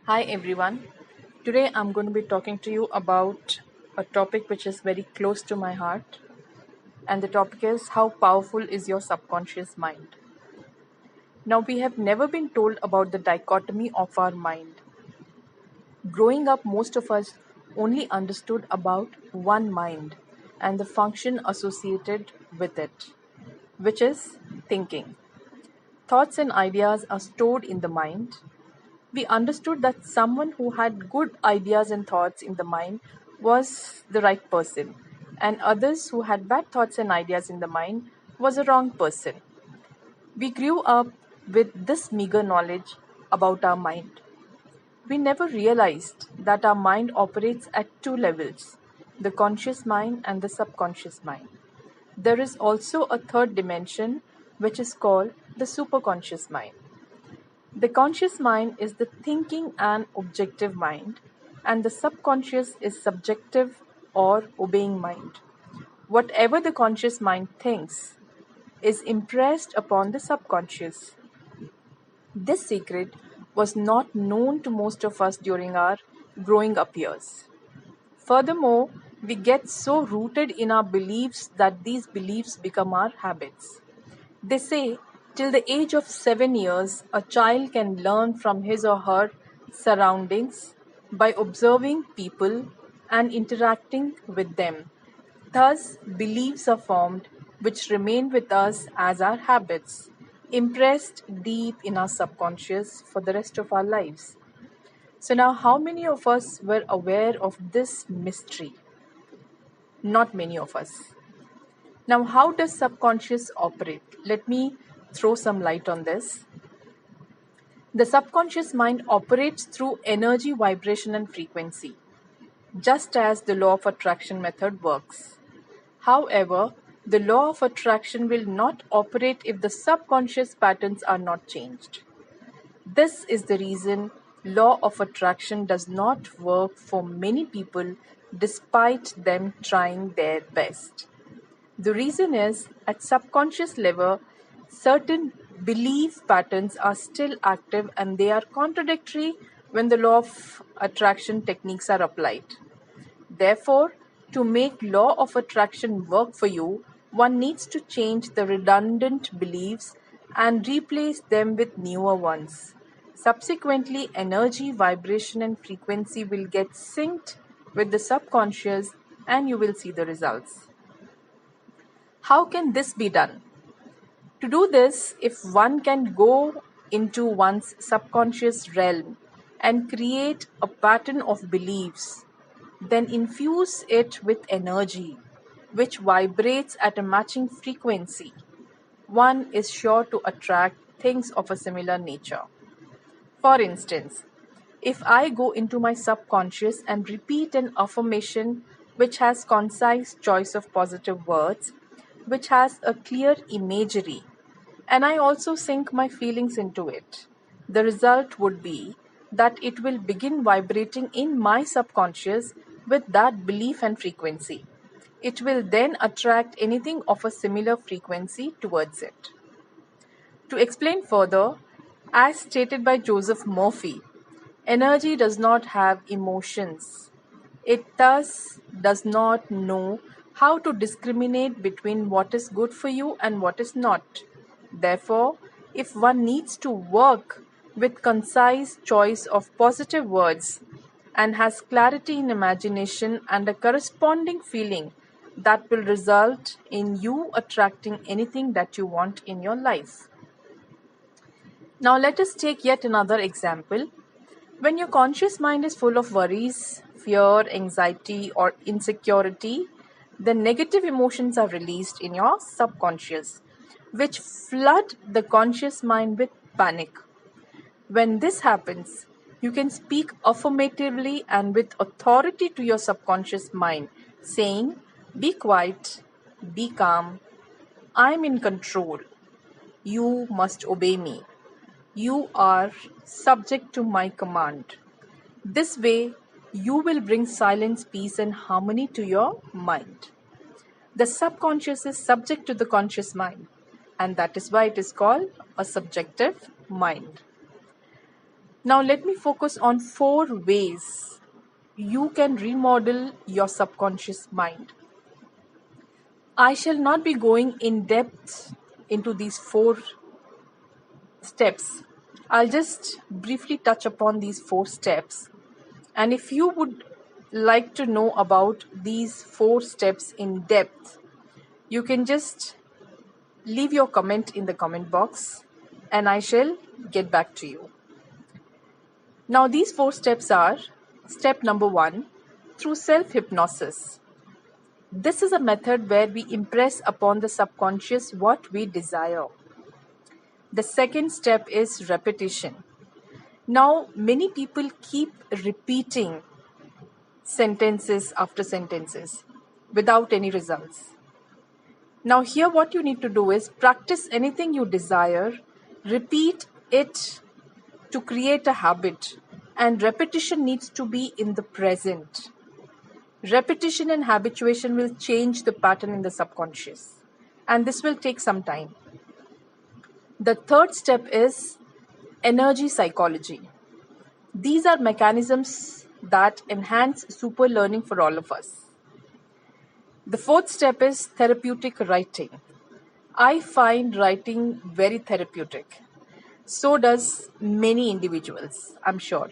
Hi everyone. Today I'm going to be talking to you about a topic which is very close to my heart, and the topic is how powerful is your subconscious mind. Now, we have never been told about the dichotomy of our mind. Growing up, most of us only understood about one mind and the function associated with it, which is thinking. Thoughts and ideas are stored in the mind. We understood that someone who had good ideas and thoughts in the mind was the right person, and others who had bad thoughts and ideas in the mind was a wrong person. We grew up with this meager knowledge about our mind. We never realized that our mind operates at two levels, the conscious mind and the subconscious mind. There is also a third dimension which is called the superconscious mind. The conscious mind is the thinking and objective mind, and the subconscious is subjective or obeying mind. Whatever the conscious mind thinks is impressed upon the subconscious. This secret was not known to most of us during our growing up years. Furthermore, we get so rooted in our beliefs that these beliefs become our habits. They say till the age of 7 years, a child can learn from his or her surroundings by observing people and interacting with them. Thus, beliefs are formed which remain with us as our habits, impressed deep in our subconscious for the rest of our lives. So, now how many of us were aware of this mystery? Not many of us. Now, how does subconscious operate? Let me throw some light on this. The subconscious mind operates through energy, vibration, and frequency, just as the law of attraction method works. However, the law of attraction will not operate if the subconscious patterns are not changed. This is the reason law of attraction does not work for many people despite them trying their best. The reason is, at subconscious level, certain belief patterns are still active and they are contradictory when the law of attraction techniques are applied. Therefore, to make law of attraction work for you, one needs to change the redundant beliefs and replace them with newer ones. Subsequently, energy, vibration and frequency will get synced with the subconscious and you will see the results. How can this be done? To do this, if one can go into one's subconscious realm and create a pattern of beliefs, then infuse it with energy which vibrates at a matching frequency, one is sure to attract things of a similar nature. For instance, if I go into my subconscious and repeat an affirmation which has concise choice of positive words, which has a clear imagery, and I also sink my feelings into it, the result would be that it will begin vibrating in my subconscious with that belief and frequency. It will then attract anything of a similar frequency towards it. To explain further, as stated by Joseph Murphy, energy does not have emotions. It thus does not know how to discriminate between what is good for you and what is not. Therefore, if one needs to work with concise choice of positive words and has clarity in imagination and a corresponding feeling, that will result in you attracting anything that you want in your life. Now, let us take yet another example. When your conscious mind is full of worries, fear, anxiety, or insecurity, the negative emotions are released in your subconscious, which flood the conscious mind with panic. When this happens, you can speak affirmatively and with authority to your subconscious mind, saying, "Be quiet, be calm, I'm in control, you must obey me. You are subject to my command." This way, you will bring silence, peace, and harmony to your mind. The subconscious is subject to the conscious mind, and that is why it is called a subjective mind. Now let me focus on 4 ways you can remodel your subconscious mind. I shall not be going in depth into these 4 steps. I'll just briefly touch upon these 4 steps. And if you would like to know about these 4 steps in depth, you can just leave your comment in the comment box and I shall get back to you. Now, these 4 steps are: step number 1, through self-hypnosis. This is a method where we impress upon the subconscious what we desire. The second step is repetition. Now, many people keep repeating sentences after sentences without any results. Now, here what you need to do is practice anything you desire, repeat it to create a habit, and repetition needs to be in the present. Repetition and habituation will change the pattern in the subconscious, and this will take some time. The third step is energy psychology. These are mechanisms that enhance super learning for all of us. The fourth step is therapeutic writing. I find writing very therapeutic. So does many individuals, I'm sure.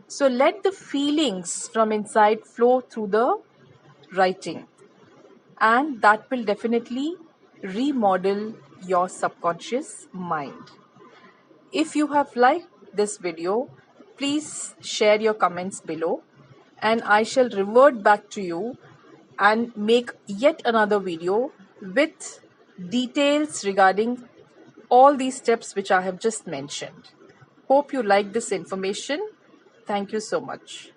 So let the feelings from inside flow through the writing, and that will definitely remodel your subconscious mind. If you have liked this video, please share your comments below and I shall revert back to you and make yet another video with details regarding all these steps which I have just mentioned. Hope you like this information. Thank you so much.